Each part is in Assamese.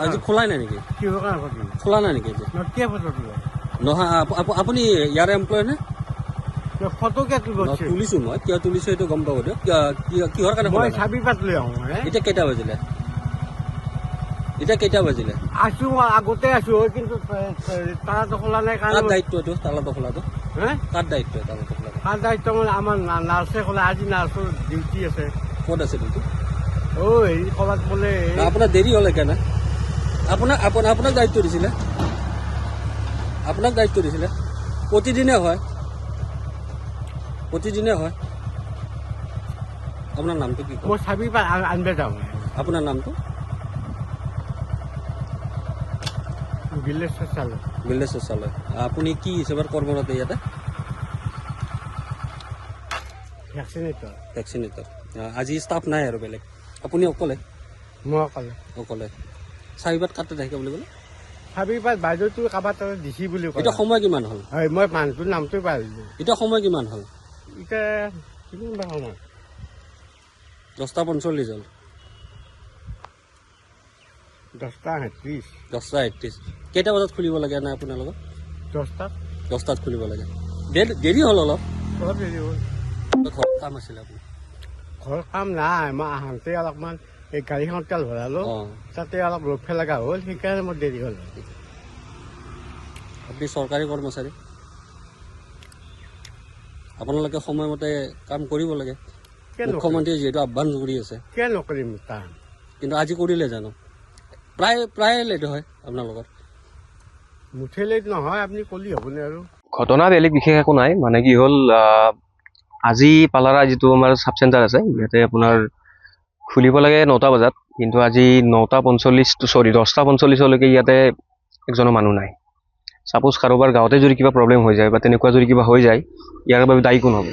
আজি খোলাই নাই নেকি কিহৰ কাৰণে ফটো খোলা নাই নেকি আজি কিয় ফটো তোলা নহয় আপুনি ইয়াৰ এমপ্লয় নে ফটো কিয় তুলিব তুলিছো মই কিয় তুলিছো এইটো গম পাব দিয়ক কিহৰ কাৰণে মই চাবি পাত লৈ আহোঁ এতিয়া কেইটা বাজিলে আছো আগতে আছো কিন্তু তালাটো খোলা নাই কাৰ কাৰণে দায়িত্ব এইটো তালাটো খোলাটো কাৰ দায়িত্ব তালাটো খোলাটো তাৰ দায়িত্ব মানে আমাৰ নাৰ্ছে ক'লে আজি নাৰ্ছৰ ডিউটি আছে ক'ত আছে ডিউটি হেৰি ক'ৰবাত বোলে আপোনাৰ দেৰি হ'ল সেইকাৰণে আপোনাক দায়িত্ব দিছিলে প্ৰতিদিনে হয় আপোনাৰ নামটো কি মই চাবি পাত আনিব যাওঁ আপোনাৰ নামটো ভিলেজ শৌচালয় আপুনি কি হিচাপত কৰ্মৰত ইয়াতে ভেকচিনেটৰ আজি ষ্টাফ নাই আৰু বেলেগ আপুনি অকলে মই অকলে চাবিপাত কাটতে থাকে বুলি ক'লে চাবি পাত বাইদেউটো কাৰোবাৰ তাত দিছি বুলি ক'লে এতিয়া সময় কিমান হ'ল হয় মই মানুহটোৰ নামটোৱে পাৰিলোঁ এতিয়া সময় কিমান হ'ল এতিয়া কিমান বা সময় 10:45 হ'ল 10:30 কেইটা বজাত খুলিব লাগে নাই আপোনাৰ লগত 10টাত খুলিব লাগে দেৰি হ'ল অলপ দেৰি হ'ল ঘৰত কাম আছিলে আপোনাৰ ঘৰৰ কাম নাই মই আহোঁতে অলপমান এই গাড়ীখনত তেল ভৰালোঁ তাতে অলপ ৰখা লগা হ'ল সেইকাৰণে মোৰ দেৰি হ'ল আপুনি চৰকাৰী কৰ্মচাৰী আপোনালোকে সময়মতে কাম কৰিব লাগে মুখ্যমন্ত্ৰীয়ে যিহেতু আহ্বান কৰি আছে কিয় নকৰিম তাৰ কিন্তু আজি কৰিলে জানো প্ৰায় লেট হয় আপোনালোকৰ মুঠে লেট নহয় আপুনি ক'লি হ'বনে আৰু ঘটনা বেলেগ বিশেষ একো নাই মানে কি হ'ল আজি পালাৰা যিটো আমাৰ চাব চেণ্টাৰ আছে ইয়াতে আপোনাৰ খুলিব লাগে 9টা বজাত কিন্তু আজি 10:45লৈকে ইয়াতে একজনো মানুহ নাই সাপোজ কাৰোবাৰ গাঁৱতে যদি কিবা প্ৰব্লেম হৈ যায় বা তেনেকুৱা যদি কিবা হৈ যায় ইয়াৰ বাবে দায়ী কোন হ'ব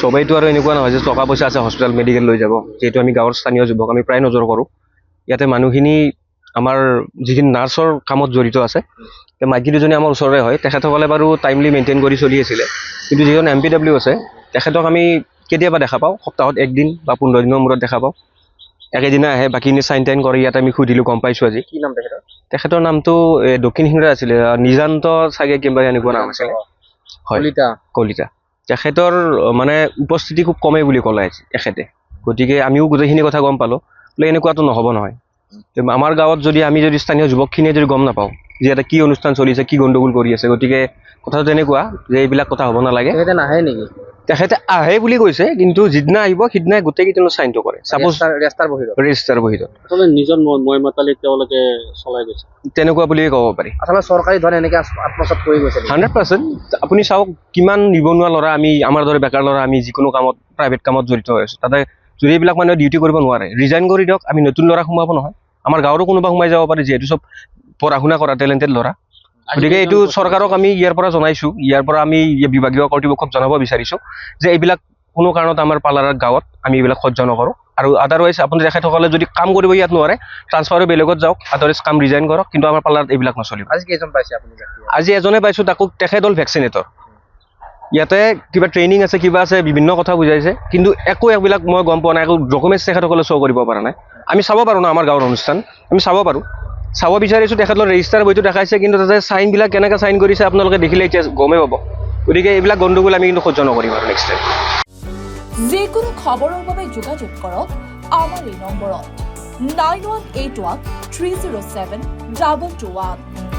সবেইতো আৰু এনেকুৱা নহয় যে টকা পইচা আছে হস্পিটেল মেডিকেল লৈ যাব যিহেতু আমি গাঁৱৰ স্থানীয় যুৱক আমি প্ৰায় নজৰ কৰোঁ ইয়াতে মানুহখিনি আমাৰ যিখিনি নাৰ্ছৰ কামত জড়িত আছে মাইকী দুজনী আমাৰ ওচৰৰে হয় তেখেতসকলে বাৰু টাইমলি মেইনটেইন কৰি চলি আছিলে কিন্তু যিজন MPW আছে তেখেতক আমি কেতিয়াবা দেখা পাওঁ সপ্তাহত 1 দিন বা 15 দিনৰ মূৰত দেখা পাওঁ একেদিনা আহে বাকীখিনি চাইন টাইন কৰে ইয়াত আমি সুধিলোঁ গম পাইছোঁ আজি কি নাম তেখেতৰ নামটো দক্ষিণ সিংৰা আছিলে নিজান্ত চাগে কিবা এনেকুৱা নাম আছিলে কলিতা তেখেতৰ মানে উপস্থিতি খুব কমেই বুলি ক'লে এখেতে গতিকে আমিও গোটেইখিনি কথা গম পালোঁ বোলে এনেকুৱাতো নহ'ব নহয় আমাৰ গাঁৱত যদি স্থানীয় যুৱকখিনিয়ে যদি গম নাপাওঁ যে এটা কি অনুষ্ঠান চলিছে কি গণ্ডগোল কৰি আছে গতিকে কথাটো তেনেকুৱা যে এইবিলাক কথা হ'ব নালাগে নাহে নেকি তেখেতে আহে বুলি কৈছে কিন্তু যিদিনা আহিব সিদিনাই গোটেইকেইজনৰ চাইনটো কৰে চাপোজ ৰেজিষ্টাৰ বহীত নিজৰ মই মাতালি তেওঁলোকে চলাই গৈছে তেনেকুৱা বুলিয়ে ক'ব পাৰি আচলতে চৰকাৰী ধন এনেকৈ আত্মসাৎ কৰি গৈছে 100% আপুনি চাওক কিমান নিবনুৱা ল'ৰা আমি আমাৰ দৰে বেকাৰ ল'ৰা আমি যিকোনো কামত প্ৰাইভেট কামত জড়িত হৈ আছোঁ তাতে যদি এইবিলাক মানুহে ডিউটি কৰিব নোৱাৰে ৰিজাইন কৰি দিয়ক আমি নতুন ল'ৰা সোমাব নহয় আমাৰ গাঁৱৰো কোনোবা সোমাই যাব পাৰে যিহেতু চব পঢ়া শুনা কৰা টেলেণ্টেড ল'ৰা গতিকে এইটো চৰকাৰক আমি ইয়াৰ পৰা জনাইছোঁ ইয়াৰ পৰা আমি বিভাগীয় কৰ্তৃপক্ষক জনাব বিচাৰিছোঁ যে এইবিলাক কোনো কাৰণত আমাৰ পালাৰাৰ গাঁৱত আমি এইবিলাক সহ্য নকৰোঁ আৰু আদাৰৱাইজ আপুনি তেখেতসকলে যদি কাম কৰিব ইয়াত নোৱাৰে ট্ৰান্সফাৰ বেলেগত যাওক আদাৰৱাইজ কাম ৰিজাইন কৰক কিন্তু আমাৰ পালাৰত এইবিলাক নচলিব আজি এজনে পাইছোঁ তাকো তেখেত হ'ল ভেকচিনেটৰ ইয়াতে কিবা ট্ৰেইনিং আছে কিবা আছে বিভিন্ন কথা বুজাইছে কিন্তু একো এইবিলাক মই গম পোৱা নাই একো ডকুমেণ্টছ তেখেতসকলে শ্ব' কৰিব পৰা নাই আমি চাব পাৰোঁ ন আমাৰ গাঁৱৰ অনুষ্ঠান আমি চাব বিচাৰিছোঁ তেখেতৰ ৰেজিষ্টাৰ বহীটো দেখাইছে কিন্তু তাতে চাইনবিলাক কেনেকৈ চাইন কৰিছে আপোনালোকে দেখিলে এতিয়া গমেই পাব গতিকে এইবিলাক গণ্ডগোল আমি কিন্তু সহ্য নকৰিম আৰু নেক্সট টাইম যিকোনো খবৰৰ বাবে যোগাযোগ কৰক আমাৰ এই নম্বৰত 9181 307 2221